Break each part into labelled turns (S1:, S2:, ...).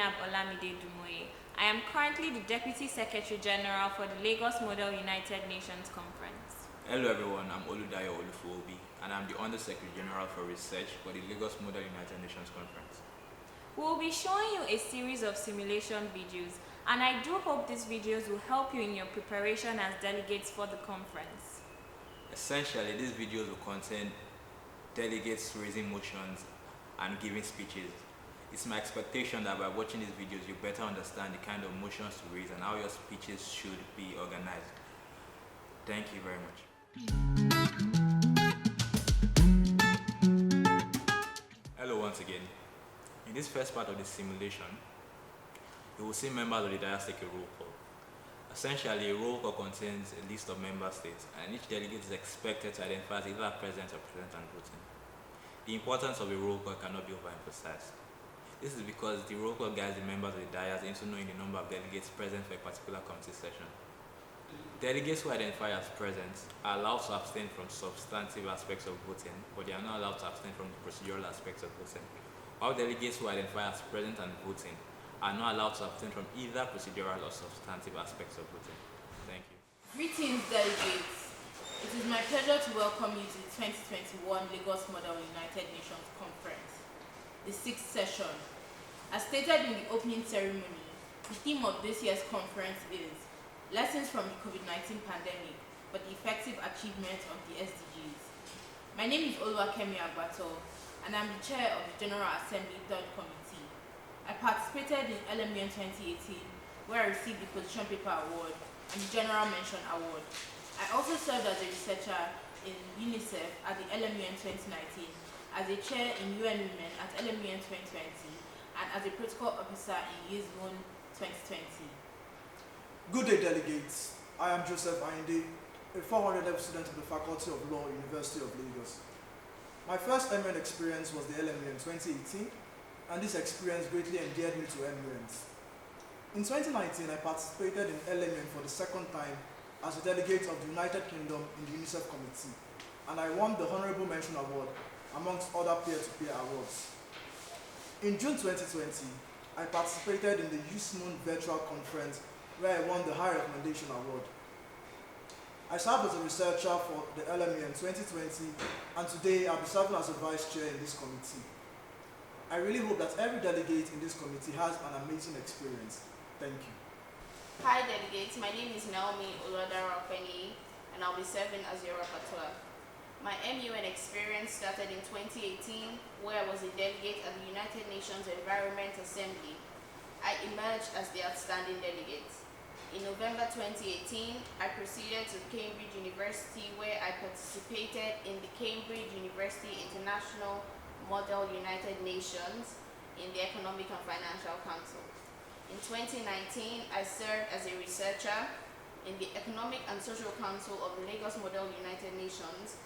S1: Zainab Olamide Dumoye. I am currently the Deputy Secretary General for the Lagos Model United Nations Conference.
S2: Hello everyone, I'm Oludayo Olufobi and I'm the Under-Secretary General for Research for the Lagos Model United Nations Conference.
S1: We will be showing you a series of simulation videos, and I do hope these videos will help you in your preparation as delegates for the conference.
S2: Essentially, these videos will contain delegates raising motions and giving speeches. It's my expectation that by watching these videos, you better understand the kind of motions to raise and how your speeches should be organized. Thank you very much. Hello once again. In this first part of the simulation, you will see members of the dais take a roll call. Essentially, a roll call contains a list of member states, and each delegate is expected to identify as either present or present and voting. The importance of a roll call cannot be overemphasized. This is because the roll call guides the members of the dais into knowing the number of delegates present for a particular committee session. Delegates who identify as present are allowed to abstain from substantive aspects of voting, but they are not allowed to abstain from the procedural aspects of voting. While delegates who identify as present and voting are not allowed to abstain from either procedural or substantive aspects of voting. Thank you.
S3: Greetings, delegates. It is my pleasure to welcome you to the 2021 Lagos Model United Nations Conference, the 6th session. As stated in the opening ceremony, the theme of this year's conference is Lessons from the COVID-19 Pandemic for the Effective Achievement of the SDGs. My name is Oluwakemi Agbato, and I'm the chair of the General Assembly 3rd Committee. I participated in LMUN 2018, where I received the Position Paper Award and the General Mention Award. I also served as a researcher in UNICEF at the LMUN 2019, as a chair in UN Women at LMUN 2020, and as a protocol officer in YISMON 2020.
S4: Good day, delegates. I am Joseph Ayinde, a 400 student of the Faculty of Law, University of Lagos. My first MUN experience was the LMUN 2018, and this experience greatly endeared me to MUNs. In 2019, I participated in LMUN for the second time as a delegate of the United Kingdom in the UNICEF Committee, and I won the Honorable Mention Award amongst other peer-to-peer awards. In June 2020, I participated in the YISMON Virtual Conference where I won the High Recommendation Award. I served as a researcher for the LMUN 2020, and today I'll be serving as a vice chair in this committee. I really hope that every delegate in this committee has an amazing experience. Thank you.
S5: Hi delegates, my name is Naomi Olodarapeni, and I'll be serving as your rapporteur. My MUN experience started in 2018, where I was a delegate at the United Nations Environment Assembly. I emerged as the outstanding delegate. In November 2018, I proceeded to Cambridge University, where I participated in the Cambridge University International Model United Nations in the Economic and Financial Council. In 2019, I served as a researcher in the Economic and Social Council of the Lagos Model United Nations.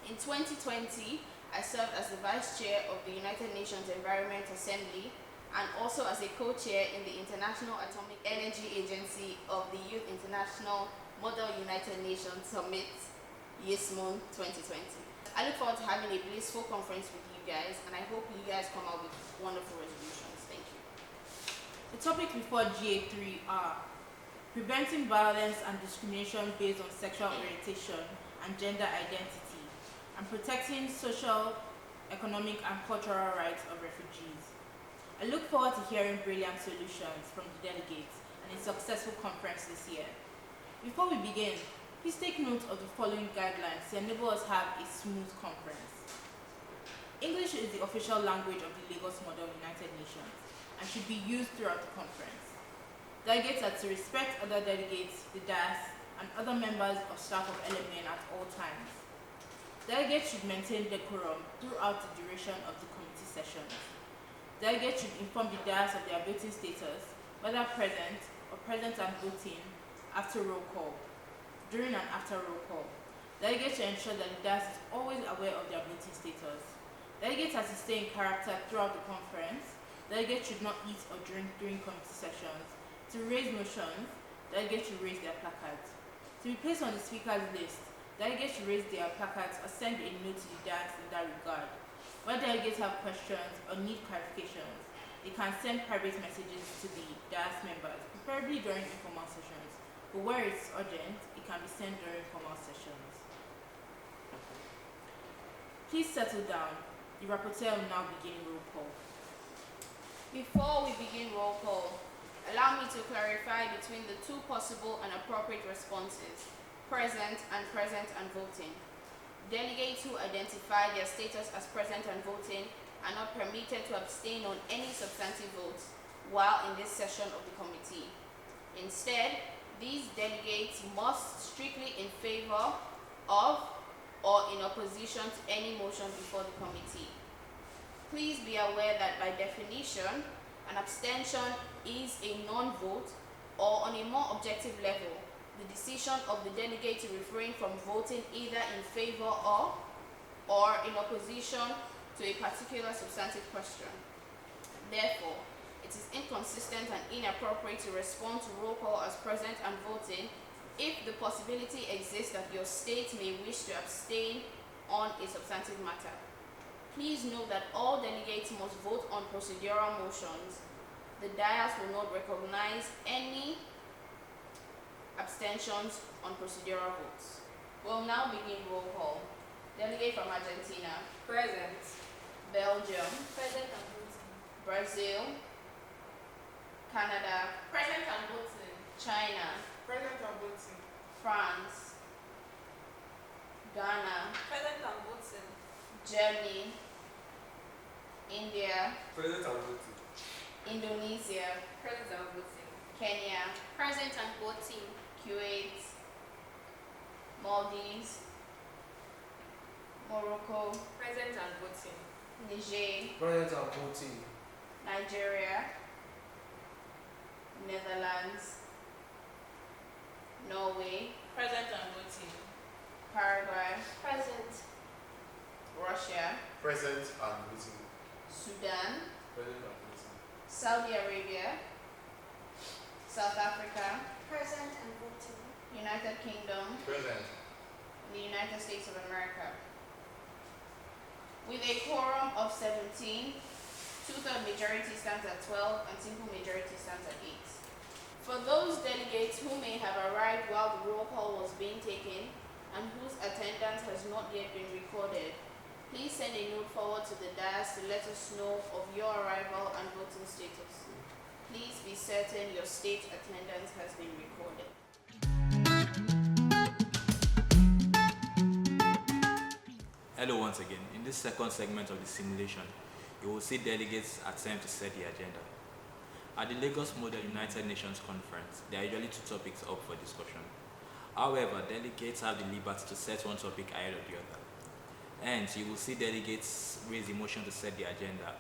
S5: In 2020, I served as the Vice Chair of the United Nations Environment Assembly and also as a co-chair in the International Atomic Energy Agency of the Youth International Model United Nations Summit, YISMON 2020. I look forward to having a blissful conference with you guys, and I hope you guys come out with wonderful resolutions. Thank you.
S3: The topics before GA3 are preventing violence and discrimination based on sexual orientation and gender identity, and protecting social, economic, and cultural rights of refugees. I look forward to hearing brilliant solutions from the delegates and a successful conference this year. Before we begin, please take note of the following guidelines to enable us to have a smooth conference. English is the official language of the Lagos Model United Nations and should be used throughout the conference. Delegates are to respect other delegates, the dais, and other members of staff of LMUN at all times. Delegates should maintain decorum throughout the duration of the committee sessions. Delegates should inform the dais of their voting status, whether present or present and voting, after roll call, during and after roll call. Delegates should ensure that the dais is always aware of their voting status. Delegates are to stay in character throughout the conference. Delegates should not eat or drink during committee sessions. To raise motions, delegates should raise their placards. To be placed on the speaker's list, delegates should raise their placards or send a note to the dais in that regard. Where delegates have questions or need clarifications, they can send private messages to the DAS members, preferably during informal sessions. But where it's urgent, it can be sent during formal sessions. Please settle down. The rapporteur will now begin roll call.
S5: Before we begin roll call, allow me to clarify between the two possible and appropriate responses, present and voting. Delegates who identify their status as present and voting are not permitted to abstain on any substantive votes while in this session of the committee. Instead, these delegates must strictly in favor of or in opposition to any motion before the committee. Please be aware that by definition, an abstention is a non-vote, or on a more objective level, the decision of the delegate to refrain from voting either in favor of or in opposition to a particular substantive question. Therefore, it is inconsistent and inappropriate to respond to roll call as present and voting if the possibility exists that your state may wish to abstain on a substantive matter. Please note that all delegates must vote on procedural motions. The dais will not recognize any abstentions on procedural votes. We'll now begin roll call. Delegate from Argentina.
S6: Present.
S5: Belgium.
S6: Present and voting.
S5: Brazil. Canada.
S6: Present and voting.
S5: China.
S6: Present and voting.
S5: France. Ghana.
S6: Present and voting.
S5: Germany. India.
S7: Present and voting.
S5: Indonesia.
S6: Present and voting.
S5: Kenya.
S6: Present and voting.
S5: Kuwait. Maldives. Morocco.
S6: Present and voting.
S5: Niger.
S7: Present and voting.
S5: Nigeria. Netherlands. Norway.
S6: Present and voting.
S5: Paraguay.
S6: Present.
S5: Russia.
S7: Present and voting.
S5: Sudan.
S7: Present and voting.
S5: Saudi Arabia. South Africa.
S6: Present and voting.
S5: United Kingdom.
S7: Present.
S5: and the United States of America. With a quorum of 17, two-thirds majority stands at 12 and simple majority stands at 8. For those delegates who may have arrived while the roll call was being taken and whose attendance has not yet been recorded, please send a note forward to the dais to let us know of your arrival and voting status. Please be certain your state attendance has been recorded.
S2: Hello once again. In this second segment of the simulation, you will see delegates attempt to set the agenda. At the Lagos Model United Nations Conference, there are usually two topics up for discussion. However, delegates have the liberty to set one topic ahead of the other. Hence, you will see delegates raise a motion to set the agenda,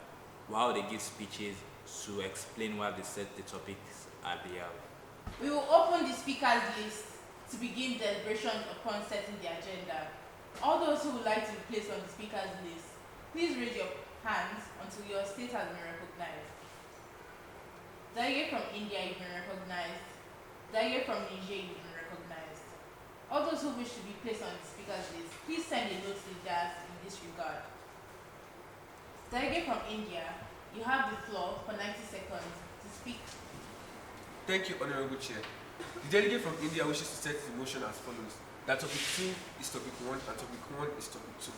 S2: while they give speeches to explain why they set the topics as they have.
S3: We will open the speakers list to begin deliberations upon setting the agenda. All those who would like to be placed on the speakers list, please raise your hands until your state has been recognized. Delegate from India, you've been recognized. Delegate from Niger, you've been recognized. All those who wish to be placed on the speakers list, please send a note to the dais in this regard. Delegate from India, you have the floor for 90 seconds to speak.
S7: Thank you, Honorable Chair. The delegate from India wishes to set the motion as follows: that topic 2 is topic 1 and topic 1 is topic 2.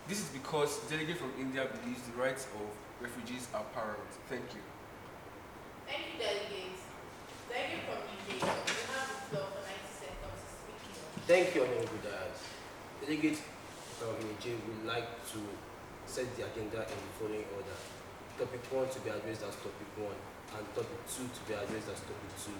S7: This is because the delegate from India believes the rights of refugees are paramount. Thank you.
S3: Thank you, delegates. Delegate from Niger, you have the floor for 90 seconds to speak.
S8: Thank you, Honorable Dias. Delegate from Niger would like to set the agenda in the following order: topic 1 to be addressed as topic 1 and topic 2 to be addressed as topic 2.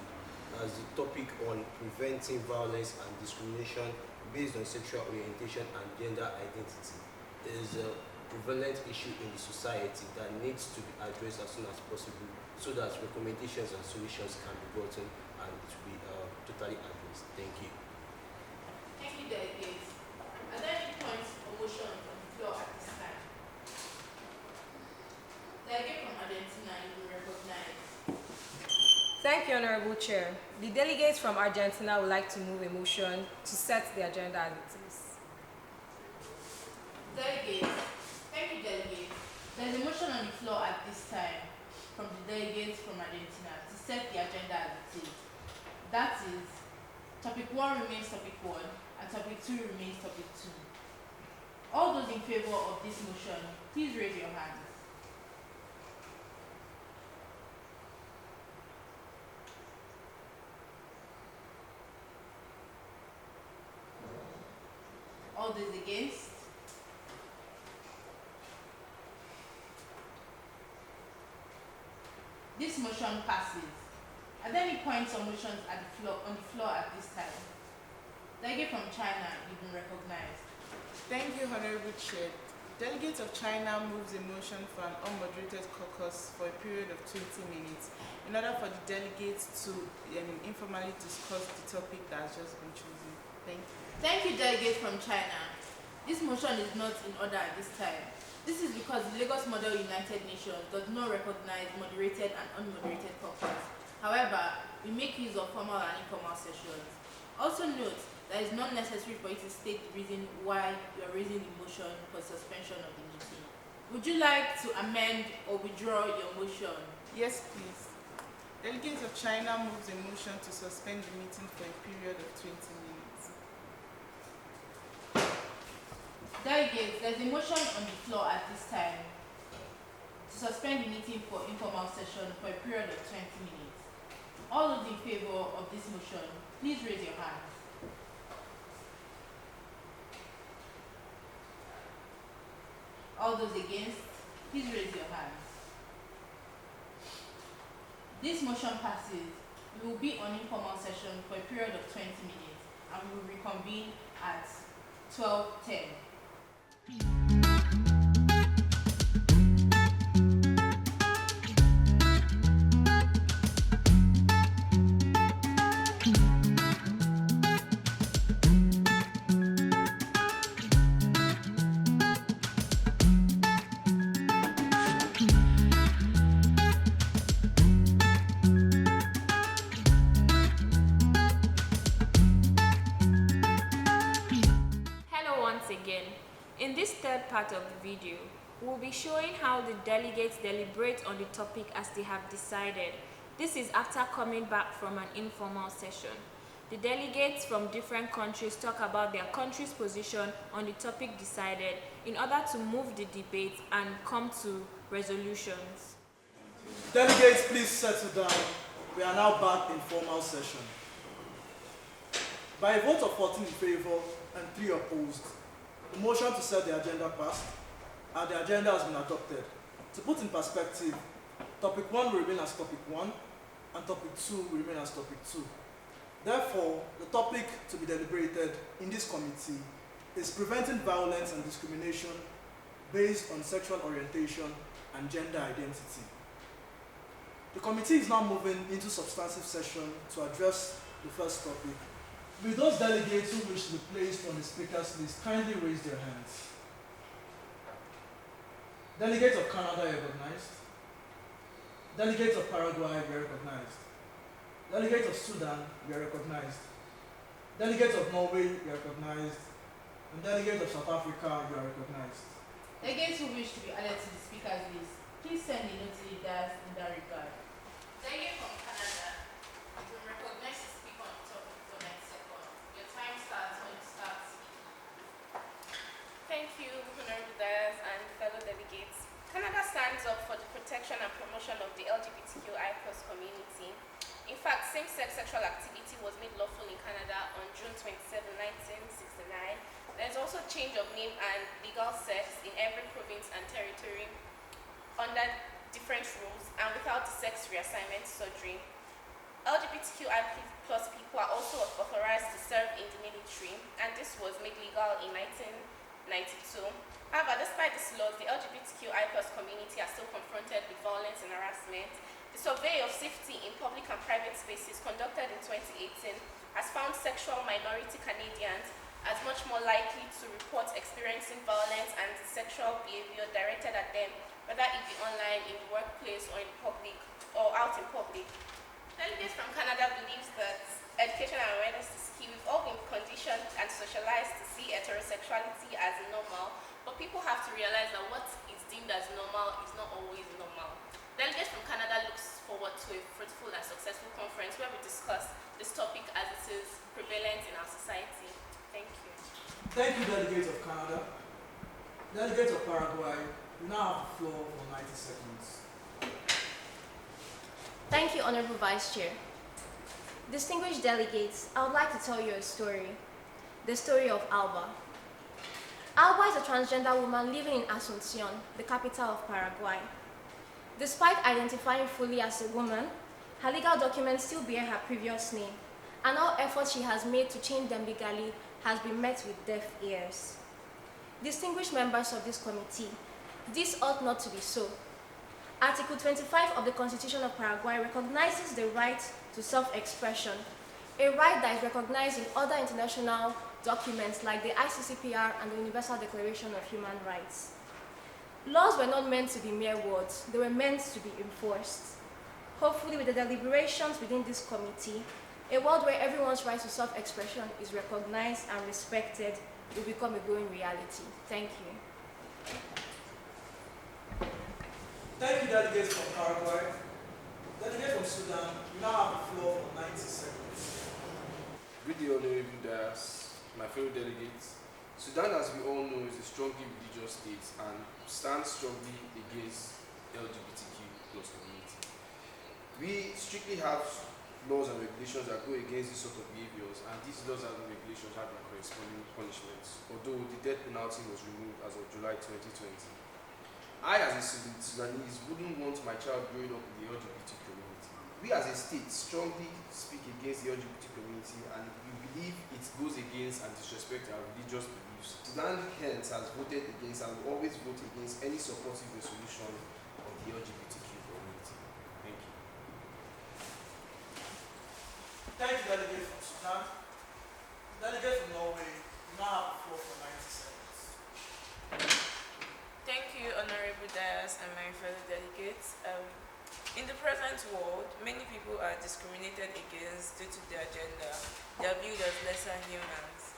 S8: As the topic on preventing violence and discrimination based on sexual orientation and gender identity. There is a prevalent issue in the society that needs to be addressed as soon as possible so that recommendations and solutions can be gotten and it will be totally addressed. Thank you.
S3: Thank you, delegates. Are there any points or motions on the floor at this time? Delegate from Argentina, you will recognize.
S9: Thank you, Honorable Chair. The delegates from Argentina would like to move a motion to set the agenda as it is.
S3: Delegates. Thank you, delegates. There is a motion on the floor at this time. from the delegates from Argentina to set the agenda as it is. That is, topic 1 remains topic 1 and topic 2 remains topic 2. All those in favor of this motion, please raise your hands. All those against? This motion passes. Are there any points or motions on the floor at this time? Delegate from China, you've been recognized.
S10: Thank you, Honorable Chair. Delegates of China moves a motion for an unmoderated caucus for a period of 20 minutes in order for the delegates to informally discuss the topic that has just been chosen. Thank you.
S3: Thank you, delegate from China. This motion is not in order at this time. This is because the Lagos Model United Nations does not recognize moderated and unmoderated caucus. However, we make use of formal and informal sessions. Also note that it is not necessary for you to state the reason why you are raising the motion for suspension of the meeting. Would you like to amend or withdraw your motion?
S10: Yes, please. Delegates of China moves a motion to suspend the meeting for a period of 20 minutes.
S3: Delegates, there is a motion on the floor at this time to suspend the meeting for informal session for a period of 20 minutes. All those in favor of this motion, please raise your hands. All those against, please raise your hands. This motion passes. We will be on informal session for a period of 20 minutes and we will reconvene at 12:10.
S1: Again. In this third part of the video, we'll be showing how the delegates deliberate on the topic as they have decided. This is after coming back from an informal session. The delegates from different countries talk about their country's position on the topic decided in order to move the debate and come to resolutions.
S4: Delegates, please settle down. We are now back in formal session. By a vote of 14 in favor and 3 opposed, the motion to set the agenda passed, and the agenda has been adopted. To put in perspective, topic 1 will remain as topic 1, and topic 2 will remain as topic 2. Therefore, the topic to be deliberated in this committee is preventing violence and discrimination based on sexual orientation and gender identity. The committee is now moving into substantive session to address the first topic. Will those delegates who wish to be placed on the speakers list kindly raise their hands? Delegates of Canada, you are recognized. Delegates of Paraguay, you are recognized. Delegates of Sudan, you are recognized. Delegates of Norway, you are recognized. And delegates of South Africa, you are recognized.
S3: Delegates who wish to be added to the speakers list, please send a note to the dais in that regard.
S5: Delegate from Canada, you will recognize the speaker on the topic for 9 seconds. Your time starts when you start speaking.
S6: Thank you, Honorable Dias and fellow delegates. Canada stands up for the protection and promotion of the LGBTQI+ community. In fact, same-sex sexual activity was made lawful in Canada on June 27, 1969. There is also change of name and legal sex in every province and territory under different rules and without the sex reassignment surgery. LGBTQI+ people are also authorized to serve in the military, and this was made legal in 1992. However, despite these laws, the LGBTQI+ community are still confronted with violence and harassment. The survey of safety in public and private spaces conducted in 2018 has found sexual minority Canadians as much more likely to report experiencing violence and sexual behavior directed at them, whether it be online, in the workplace, or in public, or out in public. Delegates from Canada believes that education and awareness is key. We've all been conditioned and socialized to see heterosexuality as normal, but people have to realize that what is deemed as normal is not always normal. Delegates from Canada looks forward to a fruitful and successful conference where we discuss this topic as it is prevalent in our society. Thank you.
S4: Thank you, delegates of Canada. Delegates of Paraguay, you now have the floor for 90 seconds.
S11: Thank you, Honorable Vice Chair. Distinguished delegates, I would like to tell you a story. The story of Alba. Alba is a transgender woman living in Asunción, the capital of Paraguay. Despite identifying fully as a woman, her legal documents still bear her previous name, and all efforts she has made to change them legally has been met with deaf ears. Distinguished members of this committee, this ought not to be so. Article 25 of the Constitution of Paraguay recognizes the right to self-expression, a right that is recognized in other international documents like the ICCPR and the Universal Declaration of Human Rights. Laws were not meant to be mere words, they were meant to be enforced. Hopefully, with the deliberations within this committee, a world where everyone's right to self-expression is recognized and respected will become a growing reality. Thank you.
S4: Thank you, delegates from Paraguay. Delegates from Sudan, you now have the floor for 90 seconds.
S8: With the honorable dais, my fellow delegates, Sudan, as we all know, is a strongly religious state and stands strongly against LGBTQ plus community. We strictly have laws and regulations that go against this sort of behaviors, and these laws and regulations have their corresponding punishments, although the death penalty was removed as of July 2020. I, as a Sudanese, wouldn't want my child growing up in the LGBT community. We, as a state, strongly speak against the LGBT community, and we believe it goes against and disrespects our religious beliefs. Sudan, hence, has voted against and will always vote against any supportive resolution of the LGBTQ community. Thank you.
S4: Thank you, delegate from Sudan. Delegate from Norway, you now have the floor for 90 seconds.
S12: Thank you, Honorable Dias and my fellow delegates. In the present world, many people are discriminated against due to their gender. They are viewed as lesser humans.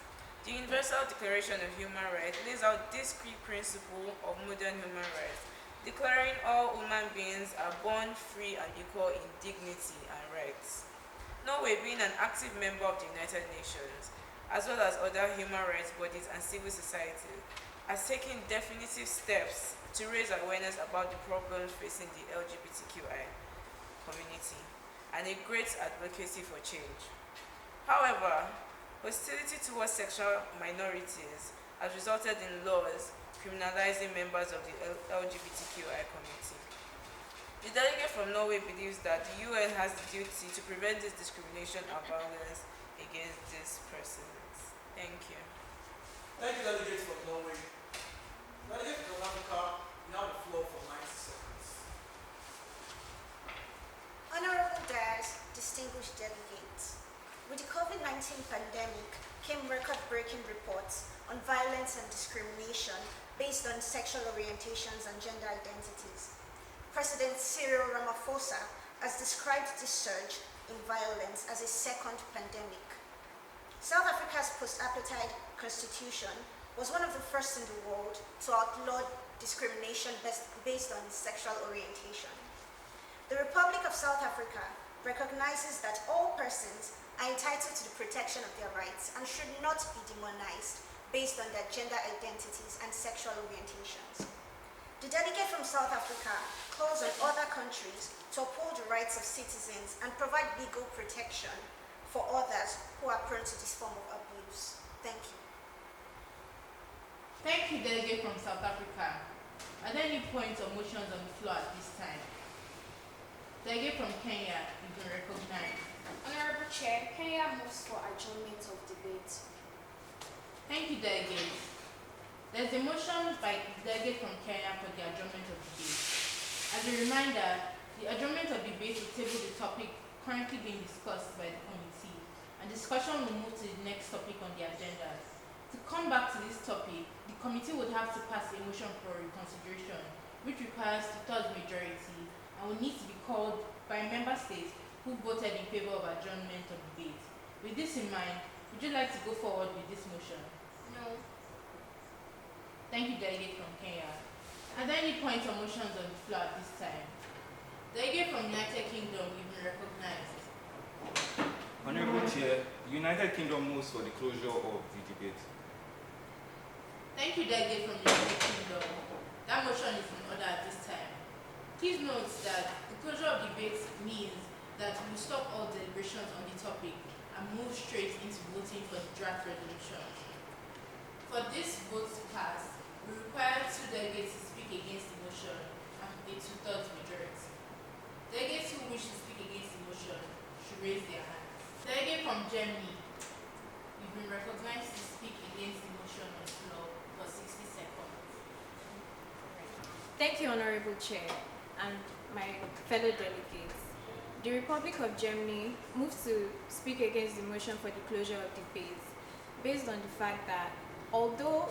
S12: The Universal Declaration of Human Rights lays out this key principle of modern human rights, declaring all human beings are born free and equal in dignity and rights. Norway, being an active member of the United Nations, as well as other human rights bodies and civil society, has taken definitive steps to raise awareness about the problems facing the LGBTQI community and a great advocacy for change. However, hostility towards sexual minorities has resulted in laws criminalizing members of the LGBTQI community. The delegate from Norway believes that the UN has the duty to prevent this discrimination and violence against these persons. Thank you.
S4: Thank you, delegates from Norway. Delegate from Africa, you have the floor for 90 seconds.
S13: Honorable Dias, distinguished delegates, with the COVID-19 pandemic came record-breaking reports on violence and discrimination based on sexual orientations and gender identities. President Cyril Ramaphosa has described this surge in violence as a second pandemic. South Africa's post-apartheid constitution was one of the first in the world to outlaw discrimination based on sexual orientation. The Republic of South Africa recognizes that all persons are entitled to the protection of their rights and should not be demonized based on their gender identities and sexual orientations. The delegate from South Africa calls on other countries to uphold the rights of citizens and provide legal protection for others who are prone to this form of abuse. Thank you.
S3: Thank you, delegate from South Africa. Are there any points or motions on the floor at this time? Delegate from Kenya, you've been recognized.
S14: Honorable Chair, Kenya moves for adjournment of debate.
S3: Thank you, delegate. There's a motion by the delegate from Kenya for the adjournment of debate. As a reminder, the adjournment of debate will table the topic currently being discussed by the committee, and discussion will move to the next topic on the agenda. To come back to this topic, the committee would have to pass a motion for reconsideration, which requires two-thirds majority and will need to be called by member states who voted in favor of adjournment of debate. With this in mind, would you like to go forward with this motion?
S14: No.
S3: Thank you, delegate from Kenya. Are there any points or motions on the floor at this time? Delegate from United Kingdom, you've been recognized.
S15: Honorable Chair, the United Kingdom moves for the closure of the debate.
S3: Thank you, Delegate from United Kingdom. That motion is in order at this time. Please note that the closure of debates means that we stop all deliberations on the topic and move straight into voting for the draft resolution. For this vote to pass, we require 2 delegates to speak against the motion and a 2/3 majority. Delegates who wish to speak against the motion should raise their hands. Delegate from Germany, you've been recognized to speak against the motion on the floor for 60 seconds.
S1: Thank you, Honorable Chair, and my fellow delegates. The Republic of Germany moves to speak against the motion for the closure of debates based on the fact that although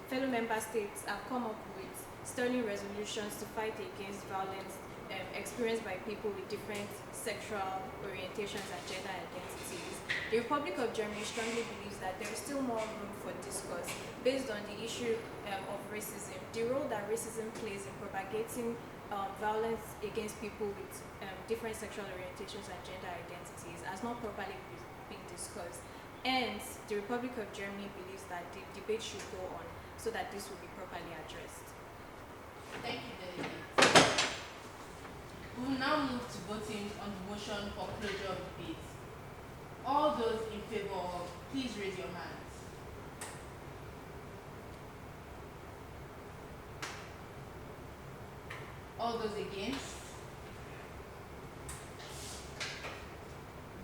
S1: fellow member states have come up with sterling resolutions to fight against violence experienced by people with different sexual orientations and gender identities, the Republic of Germany strongly believes that there is still more room for discourse based on the issue of racism, the role that racism plays in propagating violence against people with different sexual orientations and gender identities has not properly been discussed. Hence, the Republic of Germany believes that the debate should go on so that this will be properly addressed.
S3: Thank you, delegates. We will now move to voting on the motion for closure of debate. All those in favor of, please raise your hands. All those against?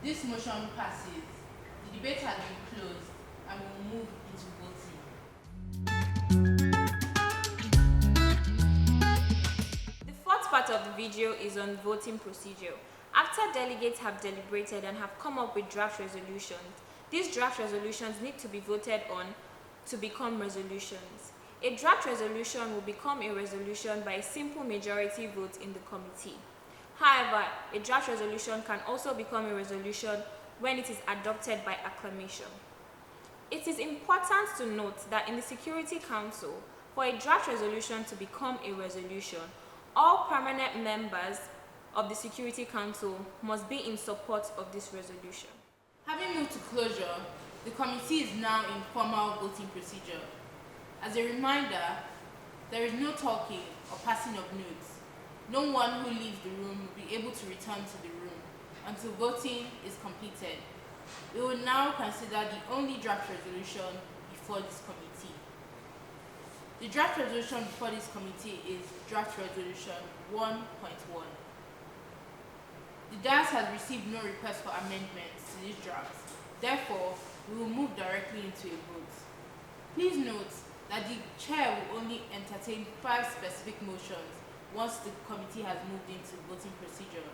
S3: This motion passes. The debate has been closed and we will move into voting.
S1: The fourth part of the video is on voting procedure. After delegates have deliberated and have come up with draft resolutions, these draft resolutions need to be voted on to become resolutions. A draft resolution will become a resolution by a simple majority vote in the committee. However, a draft resolution can also become a resolution when it is adopted by acclamation. It is important to note that in the Security Council, for a draft resolution to become a resolution, all permanent members of the Security Council must be in support of this resolution.
S3: Having moved to closure, the committee is now in formal voting procedure. As a reminder, there is no talking or passing of notes. No one who leaves the room will be able to return to the room until voting is completed. We will now consider the only draft resolution before this committee. The draft resolution before this committee is Draft Resolution 1.1. The DAS has received no request for amendments to this draft. Therefore, we will move directly into a vote. Please note that the chair will only entertain 5 specific motions once the committee has moved into voting procedure.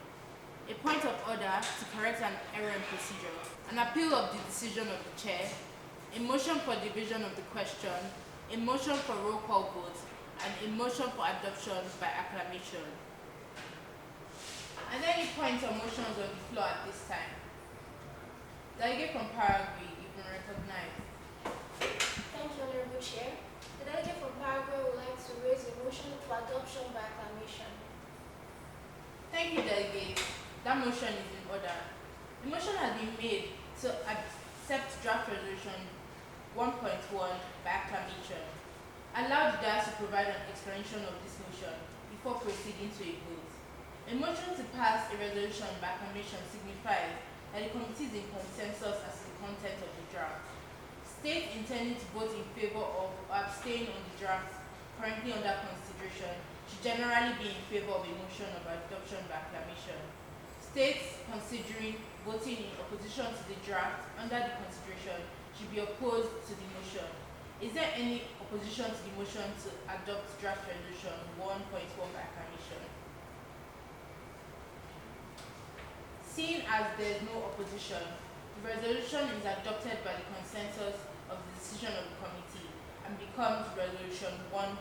S3: A point of order to correct an error in procedure, an appeal of the decision of the chair, a motion for division of the question, a motion for roll call vote, and a motion for adoption by acclamation. Are there any points or motions on the floor at this time? Delegate from Paraguay, you've been recognized.
S11: Thank you, Honorable Chair. The delegate from Paraguay would like to raise a motion for adoption by acclamation.
S3: Thank you, Delegate. That motion is in order. The motion has been made to accept draft resolution 1.1 by acclamation. Allow the DAS to provide an explanation of this motion before proceeding to a vote. A motion to pass a resolution by acclamation signifies that the committee is in consensus as to the content of the draft. States intending to vote in favor of or abstain on the draft currently under consideration should generally be in favor of a motion of adoption by acclamation. States considering voting in opposition to the draft under the consideration should be opposed to the motion. Is there any opposition to the motion to adopt draft resolution 1.1 by acclamation? Seeing as there is no opposition, the resolution is adopted by the consensus of the decision of the committee and becomes resolution 1.1.